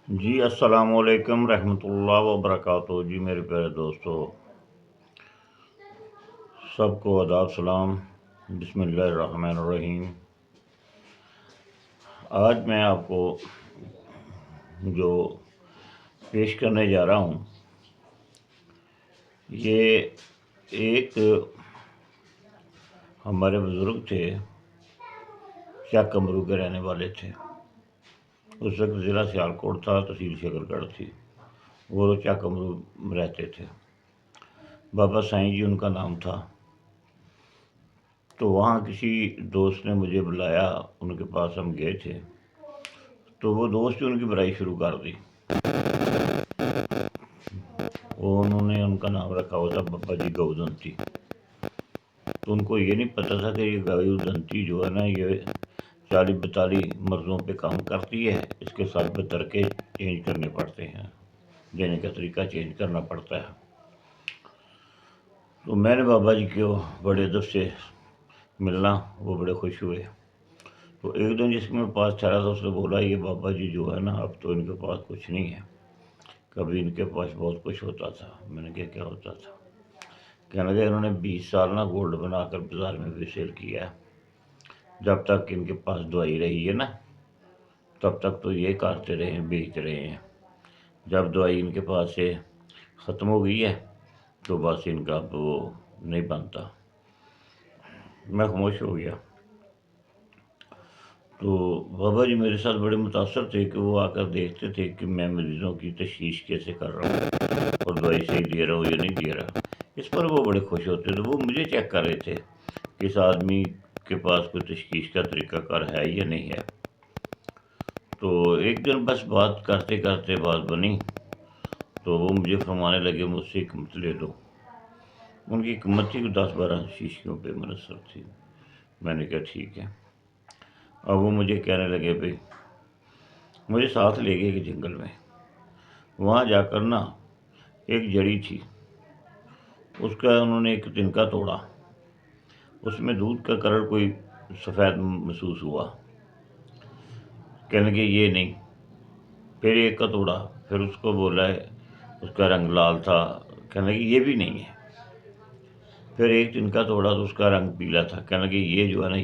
جی السلام علیکم رحمۃ اللہ وبرکاتہ جی میرے پیارے دوستو، سب کو آداب سلام۔ بسم اللہ الرحمن الرحیم۔ آج میں آپ کو جو پیش کرنے جا رہا ہوں یہ ایک ہمارے بزرگ تھے، چک کمرو کے رہنے والے تھے۔ اس وقت ضلع سیالکوٹ تھا، تحصیل شکرگڑھ تھی۔ وہ چک کمرو میں رہتے تھے۔ بابا سائیں جی ان کا نام تھا۔ تو وہاں کسی دوست نے مجھے بلایا، ان کے پاس ہم گئے تھے، تو وہ دوست ان کی برائی شروع کر دی۔ انہوں نے ان کا نام رکھا ہوا تھا بابا جی گودنتی۔ تو ان کو یہ نہیں پتا تھا کہ یہ گودنتی جو ہے نا، یہ 40-42 مرضوں پہ کام کرتی ہے، اس کے ساتھ بترکے چینج کرنے پڑتے ہیں، دینے کا طریقہ چینج کرنا پڑتا ہے۔ تو میں نے بابا جی کو بڑے ادب سے ملنا، وہ بڑے خوش ہوئے۔ تو ایک دن جس کے میں پاس ٹھہرا تھا، اس نے بولا یہ بابا جی جو ہے نا، اب تو ان کے پاس کچھ نہیں ہے، کبھی ان کے پاس بہت کچھ ہوتا تھا۔ میں نے کہا کیا ہوتا تھا؟ کہنے لگے انہوں نے 20 سال نا گولڈ بنا کر بازار میں بھی سیل کیا ہے، جب تک ان کے پاس دوائی رہی ہے نا، تب تک تو یہ کرتے رہے ہیں، بیچ رہے ہیں۔ جب دوائی ان کے پاس سے ختم ہو گئی ہے تو بس ان کا وہ نہیں بنتا۔ میں خاموش ہو گیا۔ تو بابا جی میرے ساتھ بڑے متاثر تھے کہ وہ آ کر دیکھتے تھے کہ میں مریضوں کی تشخیص کیسے کر رہا ہوں اور دوائی صحیح دے رہا ہوں یا نہیں دے رہا۔ اس پر وہ بڑے خوش ہوتے تھے۔ وہ مجھے چیک کر رہے تھے کہ اس آدمی کے پاس کوئی تشخیص کا طریقہ کار ہے یا نہیں ہے۔ تو ایک دن بس بات کرتے کرتے بات بنی، تو وہ مجھے فرمانے لگے مجھ سے قیمت لے دو۔ ان کی قیمت تھی 10-12 شیشیوں پہ منحصر تھی۔ میں نے کہا ٹھیک ہے۔ اب وہ مجھے کہنے لگے بھائی، مجھے ساتھ لے گئے کہ جنگل میں، وہاں جا کر نا ایک جڑی تھی، اس کا انہوں نے ایک تنکا توڑا، اس میں دودھ کا کلر کوئی سفید محسوس ہوا۔ کہنے لگے یہ نہیں۔ پھر ایک کا توڑا، پھر اس کو بولا ہے اس کا رنگ لال تھا، کہنے لگے یہ بھی نہیں ہے۔ پھر ایک تنکا توڑا تو اس کا رنگ پیلا تھا، کہنے لگے یہ جو ہے نا،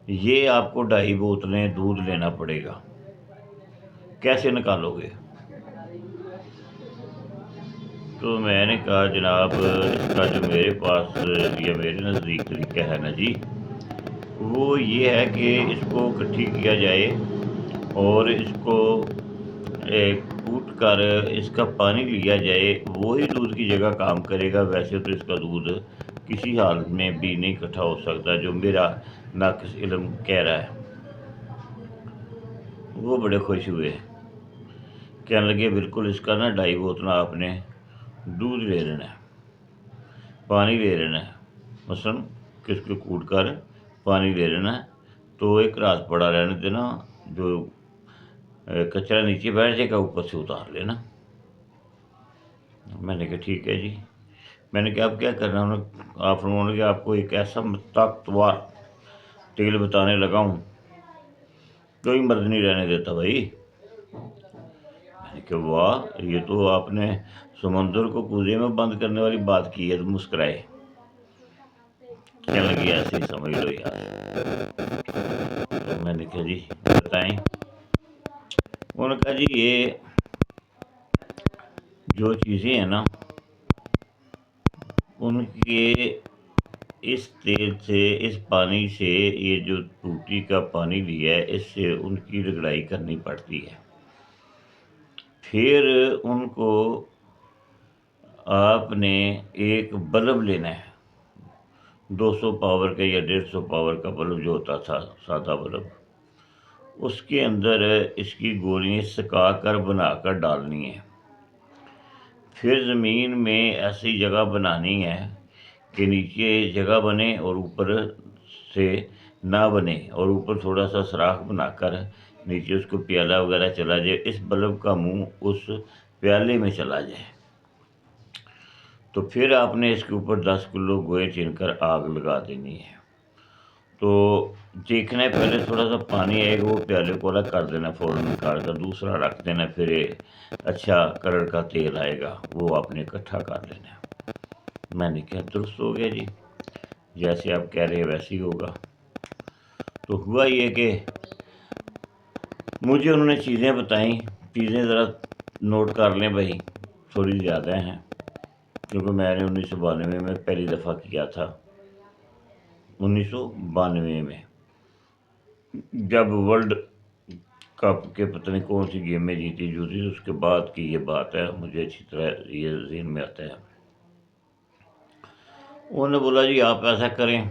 یہ آپ کو 2.5 بوتلیں دودھ لینا پڑے گا، کیسے نکالو گے؟ تو میں نے کہا جناب اس کا جو میرے پاس یا میرے نزدیک طریقہ ہے نا جی، وہ یہ ہے کہ اس کو اکٹھی کیا جائے اور اس کو کوٹ کر اس کا پانی لیا جائے، وہی دودھ کی جگہ کام کرے گا۔ ویسے تو اس کا دودھ کسی حال میں بھی نہیں اکٹھا ہو سکتا، جو میرا ناقص علم کہہ رہا ہے۔ وہ بڑے خوش ہوئے، کہنے لگے بالکل اس کا نا 2.5 بوتل آپ نے دودھ لے لینا ہے، پانی لے لینا ہے، مثلاً کس کو کوٹ کر پانی لے لینا ہے، تو ایک رات پڑا رہنے دینا، جو کچرا نیچے بیٹھ جائے گا اوپر سے اتار لینا۔ میں نے کہا ٹھیک ہے جی۔ میں نے کہا اب کیا کرنا ہے؟ آپ لوگوں نے کہ آپ کو ایک ایسا طاقتور تیل بتانے لگا ہوں، کوئی مرد نہیں رہنے دیتا بھائی۔ میں نے کہا واہ، یہ تو آپ نے سمندر کو کوزے میں بند کرنے والی بات کی ہے۔ تو مسکرائے، کہنے لگی ایسے ہی سمجھ لو یار۔ تو میں نے کہا جی بتائیں۔ انہوں نے کہا جی یہ جو چیزیں ہیں نا، ان کے اس تیل سے، اس پانی سے، یہ جو ٹوٹی کا پانی لیا ہے اس سے ان کی رگڑائی کرنی پڑتی ہے۔ پھر ان کو آپ نے ایک بلب لینا ہے، 200 پاور کا یا 150 پاور کا بلب جو ہوتا تھا، سادہ بلب، اس کے اندر اس کی گولیاں سکا کر بنا کر ڈالنی ہے۔ پھر زمین میں ایسی جگہ بنانی ہے کہ نیچے جگہ بنے اور اوپر سے نہ بنے، اور اوپر تھوڑا سا سوراخ بنا کر نیچے اس کو پیالہ وغیرہ چلا جائے، اس بلب کا منہ اس پیالے میں چلا جائے۔ تو پھر آپ نے اس کے اوپر 10 کلو گوئے چن کر آگ لگا دینی ہے۔ تو دیکھنا ہے پہلے تھوڑا سا پانی آئے گا، وہ پیالے کو الگ کر دینا، فوراً نکال کر دوسرا رکھ دینا، پھر اچھا کلر کا تیل آئے گا، وہ آپ نے اکٹھا کر لینا ہے۔ میں نے کہا درست ہو گیا جی، جیسے آپ کہہ رہے ہیں ویسے ہی ہوگا۔ تو ہوا یہ کہ مجھے انہوں نے چیزیں بتائیں، چیزیں ذرا نوٹ کر لیں بھائی، تھوڑی زیادہ ہیں، کیونکہ میں نے 1992 میں پہلی دفعہ کیا تھا، 1992 میں جب ورلڈ کپ کے پتہ نہیں کون سی گیم میں جیتی جوتی، اس کے بعد کی یہ بات ہے، مجھے اچھی طرح یہ ذہن میں آتا ہے۔ انہوں نے بولا جی آپ ایسا کریں،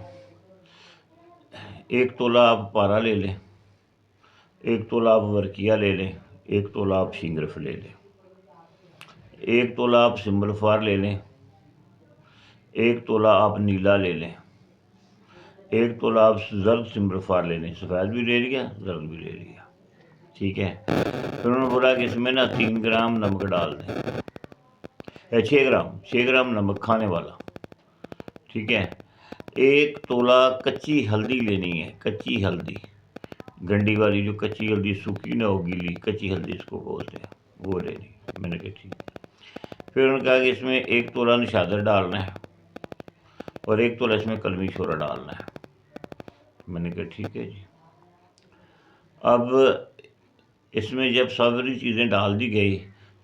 1 تولہ آپ پارا لے لیں، 1 تولہ آپ ورکیہ لے لیں، 1 تولہ آپ شنگرف لے لیں، 1 تولہ آپ سمبل فار لے لیں، 1 تولہ آپ نیلا لے لیں، 1 تولہ آپ زرد سمبل فار لے لیں، سفید بھی لے لیا زرد بھی لے لیا، ٹھیک ہے۔ پھر انہوں نے بولا کہ اس میں نا 3 گرام نمک ڈال دیں، 6 گرام نمک کھانے والا، ٹھیک ہے۔ 1 تولہ کچی ہلدی لینی ہے، کچی ہلدی، گنڈی والی جو کچی ہلدی، سوکھی نہ ہو گیلی، کچی ہلدی اس کو بولتے ہیں، وہ لینی۔ میں نے کہا ٹھیک۔ پھر انہوں نے کہا کہ اس میں 1 تولہ نشادر ڈالنا ہے اور 1 تولہ اس میں کلمی شورا ڈالنا ہے۔ میں نے کہا ٹھیک ہے جی۔ اب اس میں جب ساری چیزیں ڈال دی گئی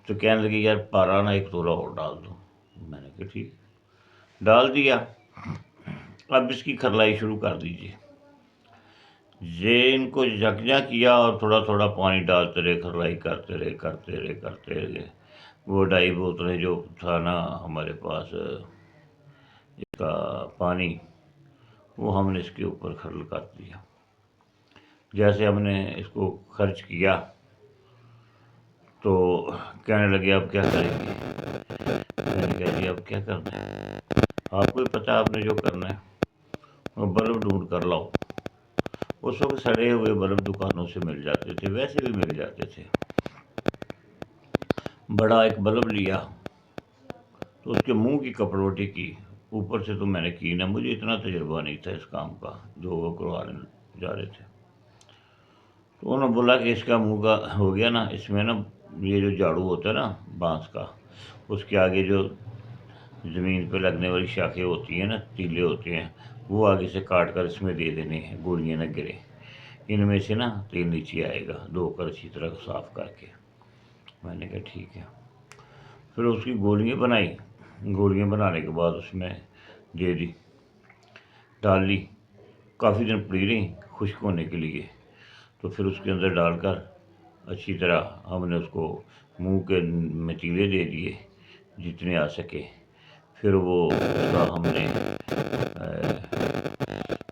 تو کہنے لگی یار پارا نا 1 تولہ اور ڈال دو۔ میں نے کہا ٹھیک، ڈال دیا۔ اب اس کی کھرلائی شروع کر دیجیے، یہ ان کو یکجا کیا اور تھوڑا تھوڑا پانی ڈالتے رہے، کھرلائی کرتے رہے۔ وہ 2.5 بوتلیں جو تھا نا ہمارے پاس اس کا پانی، وہ ہم نے اس کے اوپر کھرل کر دیا۔ جیسے ہم نے اس کو خرچ کیا تو کہنے لگے اب کیا کریں گے؟ میں نے کہا جی اب کیا کرنا ہے، آپ کو ہی پتہ آپ نے جو کرنا ہے، وہ بلب ڈھونڈ کر لاؤ۔ اس وقت سڑے ہوئے بلب دکانوں سے مل جاتے تھے، ویسے بھی مل جاتے تھے۔ بڑا ایک بلب لیا تو اس کے منہ کی کپڑوٹی کی، اوپر سے تو میں نے کی نا، مجھے اتنا تجربہ نہیں تھا اس کام کا جو وہ کروانے جا رہے تھے۔ تو انہوں نے بولا کہ اس کا منہ کا ہو گیا نا، اس میں نا یہ جو جھاڑو ہوتا ہے نا بانس کا، اس کے آگے جو زمین پہ لگنے والی شاخیں ہوتی ہیں نا، تیلے ہوتے ہیں، وہ آگے سے کاٹ کر اس میں دے دینے ہیں، گولیاں نہ گرے، ان میں سے نا تیل نیچے آئے گا، دھو کر اچھی طرح صاف کر کے۔ میں نے کہا ٹھیک ہے۔ پھر اس کی گولیاں بنائی، گولیاں بنانے کے بعد اس میں دے دی، ڈال لی، کافی دن پڑی رہی خشک ہونے کے لیے۔ تو پھر اس کے اندر ڈال کر اچھی طرح ہم نے اس کو منہ کے میں تیلے دے دیے جتنے آ سکے۔ پھر وہ اس کا ہم نے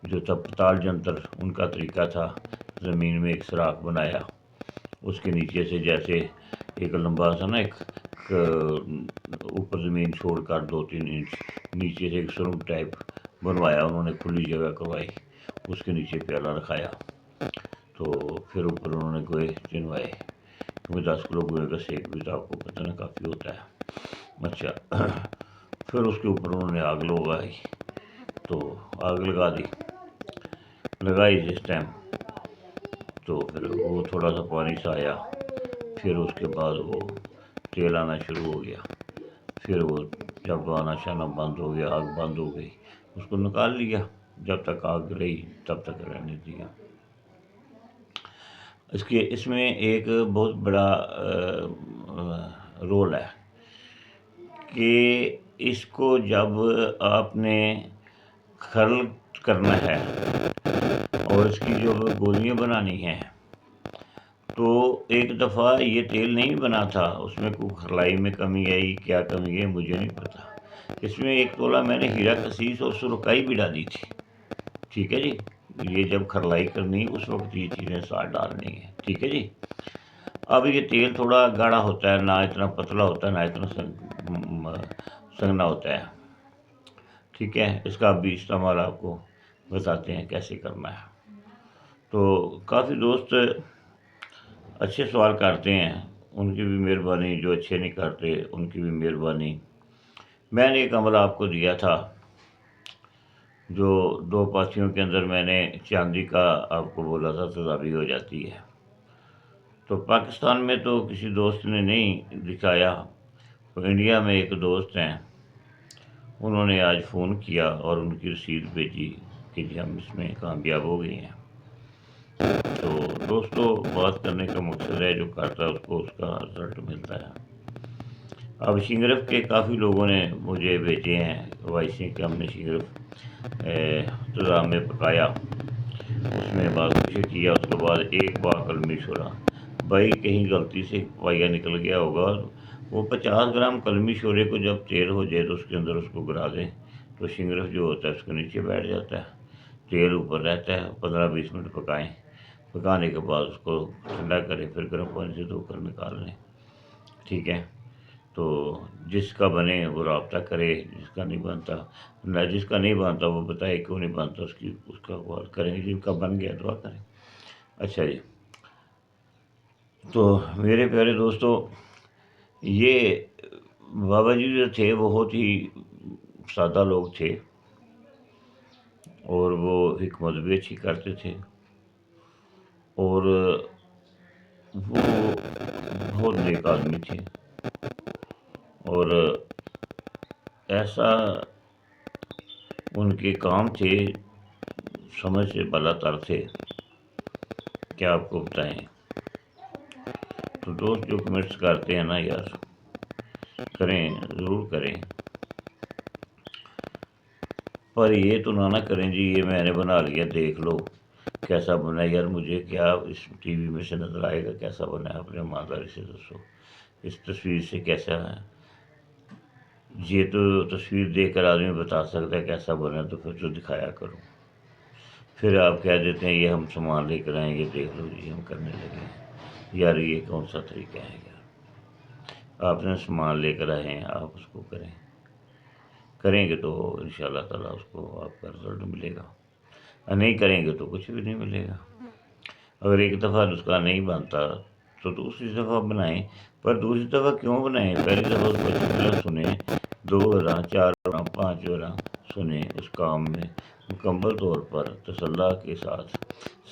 جو تھا پتال جنتر، ان کا طریقہ تھا، زمین میں ایک سراخ بنایا، اس کے نیچے سے جیسے ایک لمبا سا نا ایک اوپر زمین چھوڑ کر 2-3 انچ نیچے سے ایک سرنگ ٹائپ بنوایا، انہوں نے کھلی جگہ کروائی، اس کے نیچے پیالہ رکھایا، تو پھر اوپر انہوں نے گوئے چنوائے، کیونکہ 10 کلو گوئے کا سیک بھی تو آپ کو پتہ نا کافی ہوتا ہے۔ اچھا، پھر اس کے اوپر انہوں نے آگ لگائی، تو آگ لگائی جس ٹائم، تو پھر وہ تھوڑا سا پانی سا آیا، پھر اس کے بعد وہ تیل آنا شروع ہو گیا۔ پھر وہ جب آنا شانا بند ہو گیا، آگ بند ہو گئی، اس کو نکال لیا، جب تک آگ رہی تب تک رہنے دیا۔ اس میں ایک بہت بڑا رول ہے کہ اس کو جب آپ نے کھرل کرنا ہے اور اس کی جو گولیاں بنانی ہیں، تو ایک دفعہ یہ تیل نہیں بنا تھا، اس میں کوئی کھرلائی میں کمی آئی، کیا کمی ہے مجھے نہیں پتا۔ اس میں 1 تولہ میں نے ہیرا کسیس اور سرخائی بھی ڈالی تھی، ٹھیک ہے جی۔ یہ جب کھرلائی کرنی اس وقت یہ چیزیں ساتھ ڈالنی ہیں، ٹھیک ہے جی۔ اب یہ تیل تھوڑا گاڑھا ہوتا ہے، نہ اتنا پتلا ہوتا ہے، نہ اتنا سنگنا ہوتا ہے، ٹھیک ہے۔ اس کا بھی استعمال آپ کو بتاتے ہیں کیسے کرنا ہے۔ تو کافی دوست اچھے سوال کرتے ہیں، ان کی بھی مہربانی، جو اچھے نہیں کرتے ان کی بھی مہربانی۔ میں نے ایک عمل آپ کو دیا تھا جو دو پاتھیوں کے اندر میں نے چاندی کا آپ کو بولا تھا تداوی ہو جاتی ہے۔ تو پاکستان میں تو کسی دوست نے نہیں دکھایا، تو انڈیا میں ایک دوست ہیں، انہوں نے آج فون کیا اور ان کی رسید بھیجی کہ جی ہم اس میں کامیاب ہو گئے ہیں۔ تو دوستوں، بات کرنے کا مقصد ہے جو کرتا ہے اس کو اس کا رزلٹ ملتا ہے۔ اب شنگرف کے کافی لوگوں نے مجھے بھیجے ہیں وائسیں کہ ہم نے شنگرف تضام میں پکایا، اس میں بعض کچھ کیا، اس کے بعد ایک باغ کلمی شورا، بھائی کہیں غلطی سے پائیا نکل گیا ہوگا، وہ 50 گرام کلمی شورے کو جب تیل ہو جائے تو اس کے اندر اس کو گرا دیں تو شنگرف جو ہوتا ہے اس کے نیچے بیٹھ جاتا ہے، تیل اوپر رہتا ہے۔ 15-20 منٹ پکائیں، پکانے کے بعد اس کو ٹھنڈا کریں، پھر گرم پانی سے دھو کر نکال لیں، ٹھیک ہے۔ تو جس کا بنے وہ رابطہ کرے، جس کا نہیں بنتا نہ، جس کا نہیں بنتا وہ بتائے کیوں نہیں بنتا، اس کا غور کریں، جن کا بن گیا دعا کریں۔ اچھا جی، تو میرے پیارے دوستو، یہ بابا جی جو تھے بہت ہی سادہ لوگ تھے، اور وہ حکمت بھی اچھی کرتے تھے، اور وہ بہت نیک آدمی تھے، اور ایسا ان کے کام تھے سمجھ سے بالا تر تھے، کیا آپ کو بتائیں۔ تو دوست جو کمنٹس کرتے ہیں نا یار، کریں ضرور کریں، پر یہ تو نہ کریں جی یہ میں نے بنا لیا دیکھ لو کیسا بنا، یار مجھے کیا اس ٹی وی میں سے نظر آئے گا کیسا بنا ہے، اپنے ایمانداری سے دسو اس تصویر سے کیسا ہے۔ یہ تو تصویر دیکھ کر آدمی بتا سکتا ہے کیسا بنا، تو پھر تو دکھایا کرو۔ پھر آپ کہہ دیتے ہیں یہ ہم سامان لے کر آئیں گے، دیکھ لو جی ہم کرنے لگے ہیں، یار یہ کون سا طریقہ ہے یار۔ آپ نے سامان لے کر آئے ہیں، آپ اس کو کریں گے تو انشاءاللہ تعالیٰ اس کو آپ کا رزلٹ ملے گا، اور نہیں کریں گے تو کچھ بھی نہیں ملے گا۔ اگر ایک دفعہ نسخہ نہیں بنتا تو دوسری دفعہ بنائیں، پر دوسری دفعہ کیوں بنائیں، پہلی دفعہ اس کو اچھی طرح سنیں، 2 بار 4 بار 5 بار سنیں، اس کام میں مکمل طور پر تسلی کے ساتھ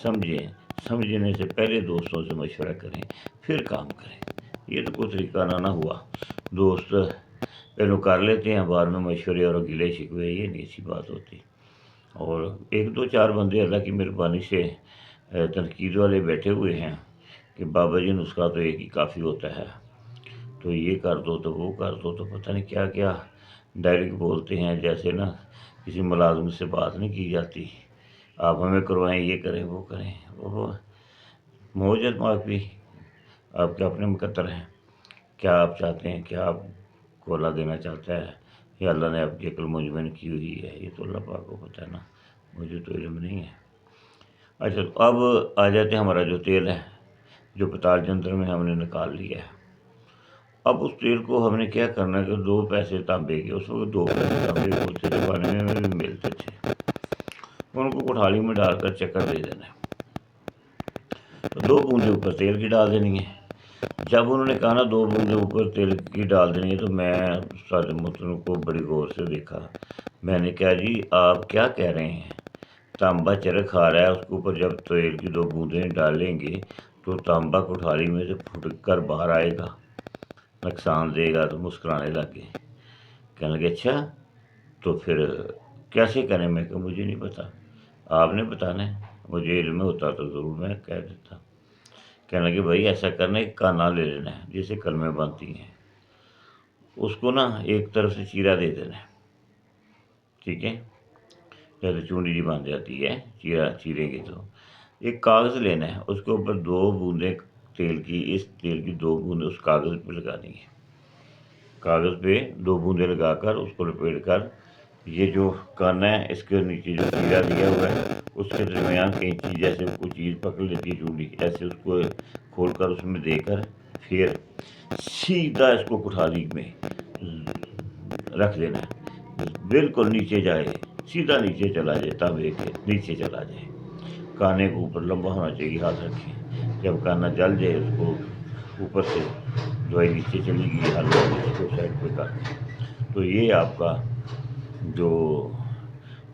سمجھیں، سمجھنے سے پہلے دوستوں سے مشورہ کریں، پھر کام کریں۔ یہ تو کوئی طریقہ نہ ہوا، دوست پہلو کر لیتے ہیں، بعد میں مشورے اور گلے شکوے، یہ نہیں اچھی بات ہوتی۔ اور 1 2 4 بندے اللہ کی مہربانی سے تنقید والے بیٹھے ہوئے ہیں کہ بابا جی نسخہ تو ایک ہی کافی ہوتا ہے، تو یہ کر دو تو وہ کر دو، تو پتہ نہیں کیا کیا ڈائریکٹ بولتے ہیں، جیسے نا کسی ملازم سے بات نہیں کی جاتی، آپ ہمیں کروائیں، یہ کریں وہ کریں، وہ موجود معافی آپ کے اپنے مقدر ہیں، کیا آپ چاہتے ہیں، کیا آپ کو اللہ دینا چاہتا ہے، یا اللہ نے آپ کی عقل مجمن کی ہوئی ہے، یہ تو اللہ پاک کو پتہ ہے نا، مجھے تو علم نہیں ہے۔ اچھا، تو اب آ جاتے ہیں ہمارا جو تیل ہے جو پتال جنتر میں ہم نے نکال لیا ہے۔ اب اس تیل کو ہم نے کیا کرنا ہے کہ 2 پیسے تانبے کے، اس وقت 2 پیسے تانبے کے ہوتے تھے، بنے میں بھی ملتے تھے، ان کو کوٹھالی میں ڈال کر چکر دے دینا ہے، تو 2 بوندیں اوپر تیل کی ڈال دینی ہے۔ جب انہوں نے کہا نا 2 بوندیں اوپر تیل کی ڈال دینی ہے، تو میں سارے محترم کو بڑی غور سے دیکھا، میں نے کہا جی آپ کیا کہہ رہے ہیں، تانبا چرخ آ رہا ہے، اس کے اوپر جب تیل کی 2 بوندیں ڈالیں گے تو تانبا کوٹھالی میں سے پھٹ کر باہر آئے گا، نقصان دے گا۔ تو مسکرانے لگ گئے، کہنے لگے اچھا تو پھر کیسے کریں، میں کہ مجھے نہیں پتا، آپ نے بتانا ہے، مجھے علم ہوتا تو ضرور میں کہہ دیتا۔ کہنے لگے بھائی ایسا کرنا ہے، کانا لے لینا ہے جسے کلمیں بنتی ہیں، اس کو نا ایک طرف سے چیرا دے دینا ہے، ٹھیک ہے، جیسے چونڈی جی بن جاتی ہے، چیریں گے تو ایک کاغذ لینا ہے، اس کے اوپر 2 بوندیں تیل کی، اس تیل کی 2 بوندیں اس کاغذ پہ لگانی ہے، کاغذ پہ 2 بوندیں لگا کر اس کو لپیٹ کر، یہ جو کانا ہے اس کے نیچے جو چیرا دیا ہوا ہے اس کے درمیان کینچی جیسے کوئی چیز پکڑ لیتی ہے چونڈی، ایسے اس کو کھول کر اس میں دے کر پھر سیدھا اس کو کوٹھالی میں رکھ دینا ہے، بالکل نیچے جائے، سیدھا نیچے چلا جائے، تانبے کے نیچے چلا جائے، کانے کو اوپر لمبا ہونا چاہیے، ہاتھ رکھیں، جب کانا جل جائے اس کو اوپر سے دوائی نیچے چلے گی، ہلکا اس کو سائڈ پہ کر دیں، تو یہ آپ کا جو